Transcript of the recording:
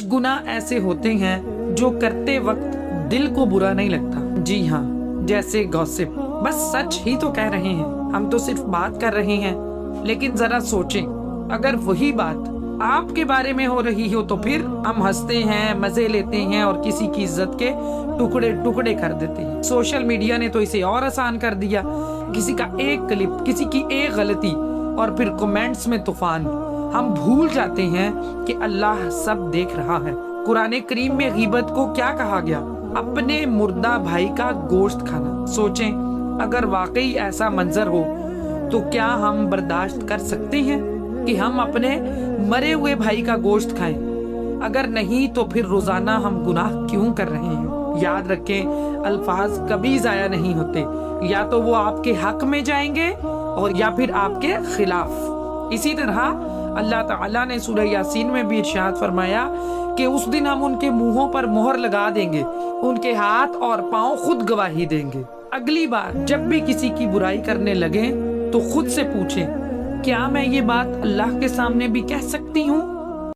गुनाह ऐसे होते हैं जो करते वक्त दिल को बुरा नहीं लगता। जी हाँ, जैसे गॉसिप। बस सच ही तो कह रहे हैं, हम तो सिर्फ बात कर रहे हैं। लेकिन जरा सोचें, अगर वही बात आपके बारे में हो रही हो तो फिर हम हंसते हैं, मजे लेते हैं और किसी की इज्जत के टुकड़े टुकड़े कर देते हैं। सोशल मीडिया ने तो इसे और आसान कर दिया। किसी का एक क्लिप, किसी की एक गलती और फिर कमेंट्स में तूफान। हम भूल जाते हैं कि अल्लाह सब देख रहा है। कुरान करीम में गीबत को क्या कहा गया? अपने मुर्दा भाई का गोश्त खाना। सोचें, अगर वाकई ऐसा मंजर हो तो क्या हम बर्दाश्त कर सकते हैं कि हम अपने मरे हुए भाई का गोश्त खाएं? अगर नहीं तो फिर रोजाना हम गुनाह क्यों कर रहे हैं? याद रखें, अल्फाज कभी जाया नहीं होते। या तो वो आपके हक में जाएंगे और या फिर आपके खिलाफ। इसी तरह अल्लाह ताला ने सूरह यासीन में भी इरशाद फरमाया कि उस दिन हम उनके मुंहों पर मोहर लगा देंगे, उनके हाथ और पांव खुद गवाही देंगे। अगली बार जब भी किसी की बुराई करने लगे तो खुद से पूछें, क्या मैं ये बात अल्लाह के सामने भी कह सकती हूँ?